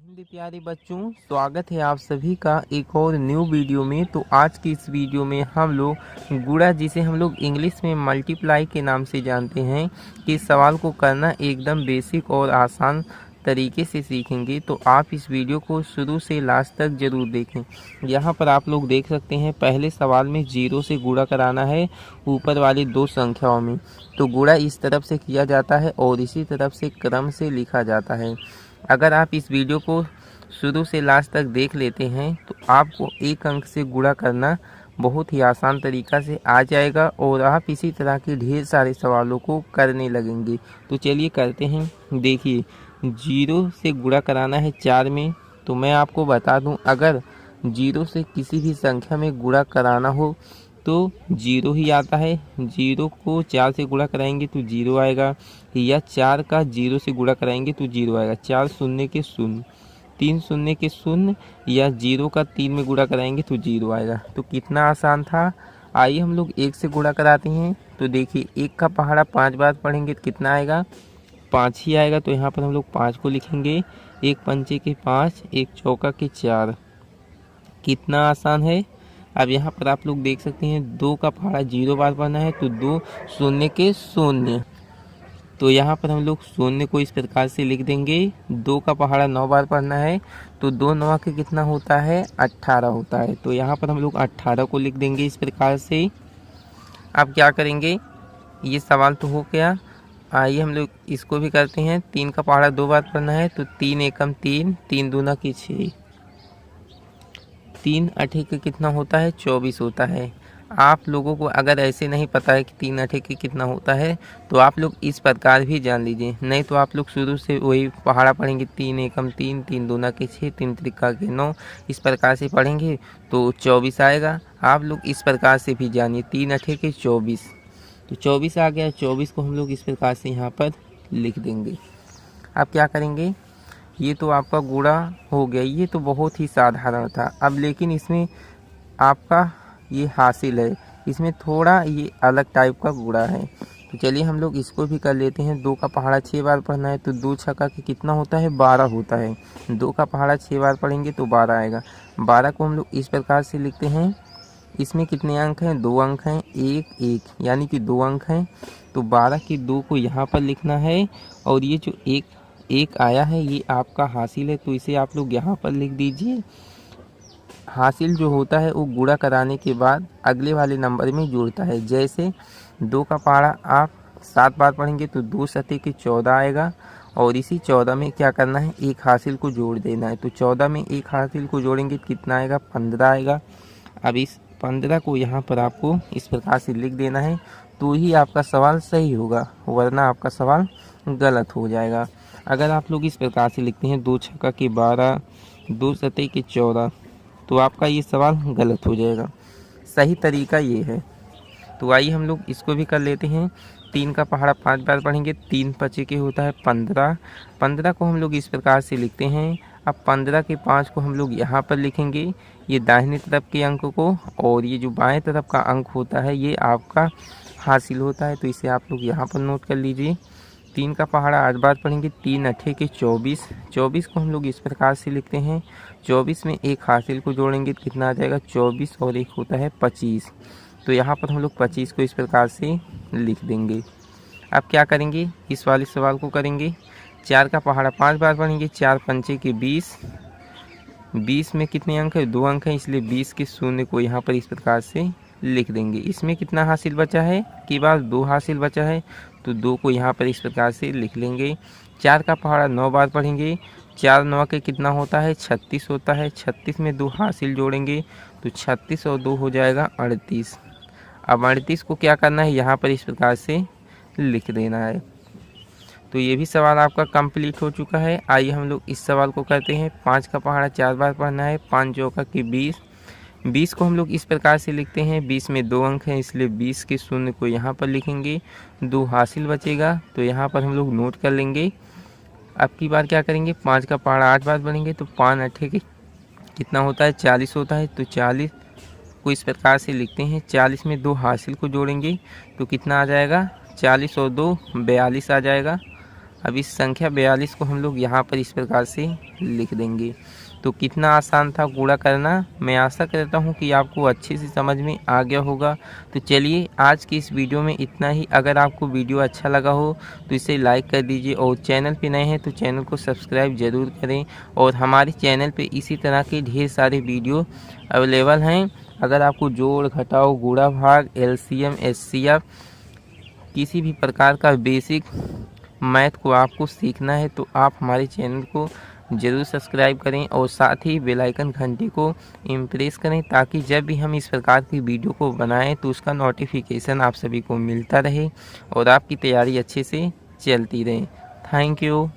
हिंद प्यारे बच्चों, स्वागत है आप सभी का एक और न्यू वीडियो में। तो आज की इस वीडियो में हम लोग गुणा, जिसे हम लोग इंग्लिश में मल्टीप्लाई के नाम से जानते हैं, कि इस सवाल को करना एकदम बेसिक और आसान तरीके से सीखेंगे। तो आप इस वीडियो को शुरू से लास्ट तक जरूर देखें। यहाँ पर आप लोग देख सकते हैं, पहले सवाल में 0 से गुणा कराना है ऊपर वाली दो संख्याओं में। तो गुणा इस तरफ से किया जाता है और इसी तरफ से क्रम से लिखा जाता है। अगर आप इस वीडियो को शुरू से लास्ट तक देख लेते हैं तो आपको एक अंक से गुणा करना बहुत ही आसान तरीका से आ जाएगा और आप इसी तरह के ढेर सारे सवालों को करने लगेंगे। तो चलिए करते हैं। देखिए, 0 से गुणा कराना है 4 में। तो मैं आपको बता दूं, अगर 0 से किसी भी संख्या में गुणा कराना हो तो 0 ही आता है। 0 को 4 से गुणा कराएंगे तो 0 आएगा, या 4 का 0 से गुणा कराएंगे तो 0 आएगा। 4 शून्य के शून्य, 3 शून्य के शून्य, या 0 का 3 में गुणा कराएंगे तो 0 आएगा। तो कितना आसान था। आइए हम लोग 1 से गुणा कराते हैं। तो देखिए, 1 का पहाड़ा 5 बार पढ़ेंगे तो कितना आएगा, 5 ही आएगा। तो यहाँ पर हम लोग 5 को लिखेंगे। 1 पंचे के 5, 1 चौका के 4। कितना आसान है। अब यहाँ पर आप लोग देख सकते हैं, 2 का पहाड़ा 0 बार पढ़ना है तो 2 शून्य के शून्य। तो यहाँ पर हम लोग शून्य को इस प्रकार से लिख देंगे। 2 का पहाड़ा 9 बार पढ़ना है तो 2 9 के कितना होता है, 18 होता है। तो यहाँ पर हम लोग 18 को लिख देंगे इस प्रकार से। अब क्या करेंगे, ये सवाल तो हो गया। आइए हम लोग इसको भी करते हैं। 3 का पहाड़ा 2 बार पढ़ना है तो 3 एकम 3, 3 दूना की 6, 3 अठे के कितना होता है, 24 होता है। आप लोगों को अगर ऐसे नहीं पता है कि 3 अठे के कितना होता है तो आप लोग इस प्रकार भी जान लीजिए, नहीं तो आप लोग शुरू से वही पहाड़ा पढ़ेंगे। 3 एकम 3, 3 दूना के 6, 3 त्रिका के 9, इस प्रकार से पढ़ेंगे तो 24 आएगा। आप लोग इस प्रकार से भी जानिए, 3 अठे के 24, तो 24 आ गया। 24 को हम लोग इस प्रकार से यहाँ पर लिख देंगे। अब क्या करेंगे, ये तो आपका गुणा हो गया, ये तो बहुत ही साधारण था। अब लेकिन इसमें आपका ये हासिल है, इसमें थोड़ा ये अलग टाइप का गुणा है। तो चलिए हम लोग इसको भी कर लेते हैं। 2 का पहाड़ा 6 बार पढ़ना है तो 2 छक्का के कितना होता है, 12 होता है। 2 का पहाड़ा 6 बार पढ़ेंगे तो 12 आएगा। 12 को हम लोग इस प्रकार से लिखते हैं। इसमें कितने अंक हैं, 2 अंक हैं, 1 1, यानी कि 2 अंक हैं। तो 12 की 2 को यहाँ पर लिखना है, और ये जो एक आया है ये आपका हासिल है, तो इसे आप लोग यहाँ पर लिख दीजिए। हासिल जो होता है वो गुणा कराने के बाद अगले वाले नंबर में जुड़ता है। जैसे 2 का पहाड़ा आप 7 बार पढ़ेंगे तो 2 सते के 14 आएगा, और इसी 14 में क्या करना है, एक हासिल को जोड़ देना है। तो 14 में एक हासिल को जोड़ेंगे तो कितना आएगा, 15 आएगा। अब इस 15 को यहाँ पर आपको इस प्रकार से लिख देना है, तो ही आपका सवाल सही होगा, वरना आपका सवाल गलत हो जाएगा। अगर आप लोग इस प्रकार से लिखते हैं 2 छक्का के 12, 2 सते के 14, तो आपका ये सवाल गलत हो जाएगा। सही तरीका ये है। तो आइए हम लोग इसको भी कर लेते हैं। 3 का पहाड़ा 5 बार पढ़ेंगे, 3 पचे के होता है 15। 15 को हम लोग इस प्रकार से लिखते हैं। अब 15 के 5 को हम लोग यहाँ पर लिखेंगे, ये दाहिने तरफ के अंक को, और ये जो बाएं तरफ का अंक होता है ये आपका हासिल होता है। तो इसे आप लोग यहाँ पर नोट कर लीजिए। 3 का पहाड़ा 8 बार पढ़ेंगे, 3 अठे के 24। 24 को हम लोग इस प्रकार से लिखते हैं। 24 में एक हासिल को जोड़ेंगे तो कितना आ जाएगा, 24 और एक होता है 25। तो यहाँ पर हम लोग 25 को इस प्रकार से लिख देंगे। अब क्या करेंगे, इस वाले सवाल को करेंगे। 4 का पहाड़ा 5 बार पढ़ेंगे, 4 पंचे के 20। 20 में कितने अंक है, 2 अंक हैं, इसलिए 20 के शून्य को यहाँ पर इस प्रकार से लिख देंगे। इसमें कितना हासिल बचा है, कि बार 2 हासिल बचा है, तो 2 को यहाँ पर इस प्रकार से लिख लेंगे। 4 का पहाड़ा 9 बार पढ़ेंगे, 4 9 के कितना होता है, 36 होता है। 36 में 2 हासिल जोड़ेंगे तो 36 और 2 हो जाएगा 38। अब 38 को क्या करना है, यहाँ पर इस प्रकार से लिख देना है। तो ये भी सवाल आपका कंप्लीट हो चुका है। आइए हम लोग इस सवाल को करते हैं। 5 का पहाड़ा 4 बार पढ़ना है, 5 चौका के 20। 20 को हम लोग इस प्रकार से लिखते हैं। 20 में 2 अंक हैं, इसलिए 20 के शून्य को यहाँ पर लिखेंगे। 2 हासिल बचेगा तो यहाँ पर हम लोग नोट कर लेंगे। अब की बार क्या करेंगे, 5 का पहाड़ा 8 बार पढ़ेंगे तो 5 अठे के कितना होता है, 40 होता है। तो 40 को इस प्रकार से लिखते हैं। 40 में 2 हासिल को जोड़ेंगे तो कितना आ जाएगा, 40 और 2 42 आ जाएगा। अब इस संख्या 42 को हम लोग यहाँ पर इस प्रकार से लिख देंगे। तो कितना आसान था गुणा करना। मैं आशा करता हूँ कि आपको अच्छे से समझ में आ गया होगा। तो चलिए आज की इस वीडियो में इतना ही। अगर आपको वीडियो अच्छा लगा हो तो इसे लाइक कर दीजिए और चैनल पे नए हैं तो चैनल को सब्सक्राइब ज़रूर करें। और हमारे चैनल पे इसी तरह के ढेर सारे वीडियो अवेलेबल हैं। अगर आपको जोड़ घटाव गुणा भाग एलसीएम एचसीएफ किसी भी प्रकार का बेसिक मैथ को आपको सीखना है तो आप हमारे चैनल को ज़रूर सब्सक्राइब करें और साथ ही बेल आइकन घंटी को इम्प्रेस करें, ताकि जब भी हम इस प्रकार की वीडियो को बनाएं तो उसका नोटिफिकेशन आप सभी को मिलता रहे और आपकी तैयारी अच्छे से चलती रहे। Thank you.